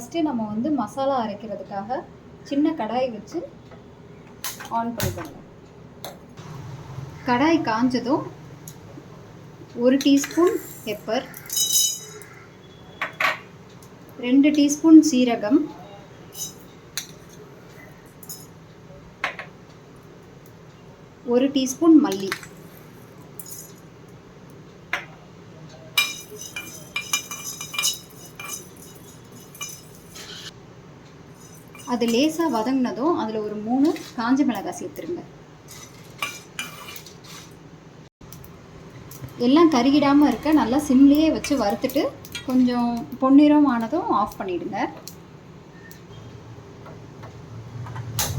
First நம்ம வந்து மசாலா அரைக்கிறதுக்காக சின்ன கடாய் வச்சு ஆன் பண்ணிக்கணும். கடாய் காஞ்சதும் 1 டீஸ்பூன் பெப்பர், 2 டீஸ்பூன் சீரகம், 1 டீஸ்பூன் மல்லி, அது லேசாக வதங்கினதும் அதில் ஒரு 3 காஞ்ச மிளகாய் சேர்த்துருங்க. எல்லாம் கருகிடாமல் இருக்க நல்லா சிம்லேயே வச்சு வறுத்துட்டு கொஞ்சம் பொன்னிறம் ஆனதும் ஆஃப் பண்ணிவிடுங்க.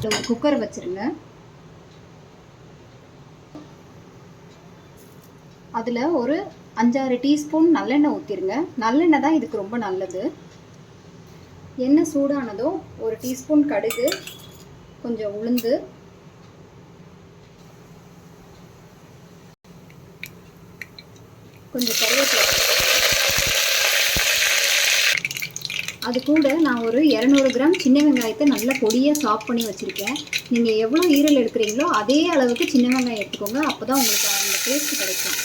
ஒரு குக்கர் வச்சுருங்க. அதில் ஒரு 5-6 டீஸ்பூன் நல்லெண்ணெய் ஊற்றிடுங்க. நல்லெண்ணெய் தான் இதுக்கு ரொம்ப நல்லது. எண்ணெய் சூடானதும் 1 டீஸ்பூன் கடுகு, கொஞ்சம் உளுந்து, கொஞ்சம் கருவேப்பிலை, அது கூட நான் ஒரு 200 கிராம் சின்ன வெங்காயத்தை நல்லா பொடியாக சாப் பண்ணி வச்சுருக்கேன். நீங்கள் எவ்வளோ ஈரல் எடுக்கிறீங்களோ அதே அளவுக்கு சின்ன வெங்காயம் எடுத்துக்கோங்க. அப்போ தான் உங்களுக்கு அந்த டேஸ்ட் கிடைக்கும்.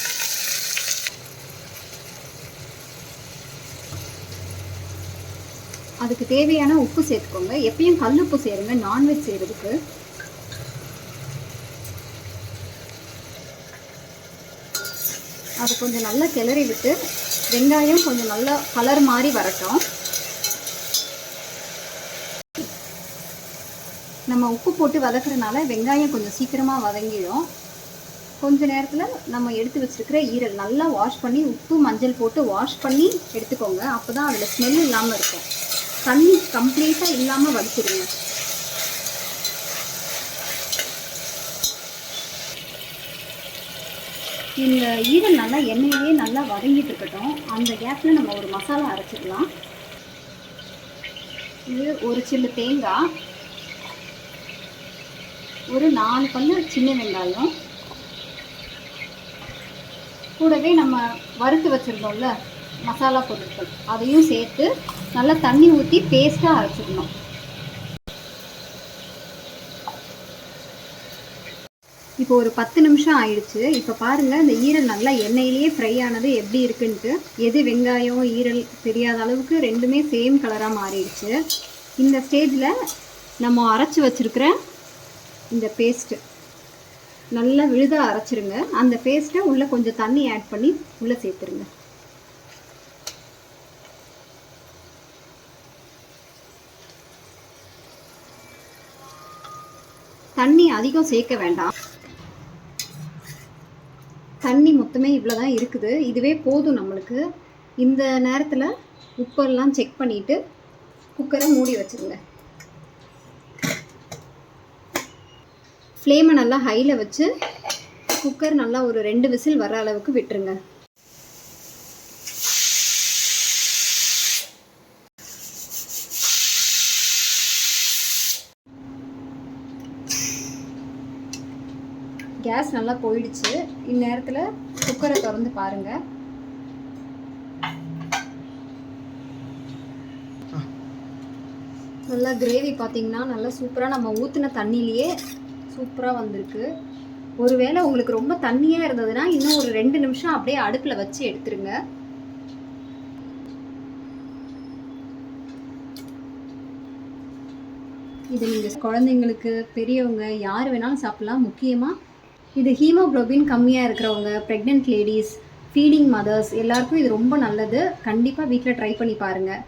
அதுக்கு தேவையான உப்பு சேர்த்துக்கோங்க. எப்பயும் கல்லுப்பு சேருங்க நான்வெஜ் செய்கிறதுக்கு. அது கொஞ்சம் நல்லா கிளறி விட்டு வெங்காயம் கொஞ்சம் நல்லா கலர் மாதிரி வரட்டும். நம்ம உப்பு போட்டு வதக்குறதுனால வெங்காயம் கொஞ்சம் சீக்கிரமாக வதங்கிடும். கொஞ்ச நேரத்தில் நம்ம எடுத்து வச்சுருக்கிற ஈரல் நல்லா வாஷ் பண்ணி உப்பு மஞ்சள் போட்டு வாஷ் பண்ணி எடுத்துக்கோங்க. அப்போ தான் அதில் ஸ்மெல் இல்லாமல் இருக்கும். தண்ணி கம்ப்ளீட்டாக இல்லாமல் வடிச்சிடுங்க. இந்த ஈரல் நல்லா எண்ணெயிலே நல்லா வதங்கிட்டு இருக்கட்டும். அந்த கேப்பில் நம்ம ஒரு மசாலா அரைச்சிடலாம். இது ஒரு சில்லு தேங்காய், ஒரு 4 பல்லு சின்ன வெங்காயம், கூடவே நம்ம வறுத்து வச்சுருந்தோம்ல மசாலா பொருட்கள் அதையும் சேர்த்து நல்லா தண்ணி ஊற்றி பேஸ்ட்டாக அரைச்சிடணும். இப்போ ஒரு 10 நிமிஷம் ஆயிடுச்சு. இப்போ பாருங்கள், இந்த ஈரல் நல்லா எண்ணெயிலேயே ஃப்ரை ஆனது எப்படி இருக்குன்ட்டு. எது வெங்காயம் ஈரல் தெரியாத அளவுக்கு ரெண்டுமே சேம் கலராக மாறிடுச்சு. இந்த ஸ்டேஜில் நம்ம அரைச்சி வச்சுருக்கிற இந்த பேஸ்ட்டு நல்லா விழுதாக அரைச்சிருங்க. அந்த பேஸ்ட்டை உள்ளே கொஞ்சம் தண்ணி ஆட் பண்ணி உள்ளே சேர்த்துருங்க. தண்ணி அதிகம் சேர்க்க வேண்டாம். தண்ணி மொத்தமே இவ்வளோ தான் இருக்குது. இதுவே போதும் நம்மளுக்கு. இந்த நேரத்தில் உப்பெல்லாம் செக் பண்ணிவிட்டு குக்கரை மூடி வச்சுருங்க. ஃப்ளேமை நல்லா ஹையில் வச்சு குக்கர் நல்லா ஒரு 2 விசில் வர அளவுக்கு விட்டுருங்க. கேஸ் நல்லா போயிடுச்சு. இந்நேரத்தில் குக்கரை திறந்து பாருங்கள். நல்லா கிரேவி பார்த்திங்கன்னா நல்லா சூப்பராக நம்ம ஊற்றின தண்ணியிலேயே சூப்பராக வந்திருக்கு. ஒருவேளை உங்களுக்கு ரொம்ப தண்ணியாக இருந்ததுன்னா இன்னும் ஒரு 2 நிமிஷம் அப்படியே அடுப்பில் வச்சு எடுத்துருங்க. இது நீங்கள் குழந்தைங்களுக்கு பெரியவங்க யார் வேணாலும் சாப்பிட்லாம். முக்கியமாக இது ஹீமோக்ளோபின் கம்மியாக இருக்கிறவங்க, ப்ரெக்னென்ட் லேடிஸ், ஃபீடிங் மதர்ஸ் எல்லாருக்கும் இது ரொம்ப நல்லது. கண்டிப்பாக வீட்டில் ட்ரை பண்ணி பாருங்கள்.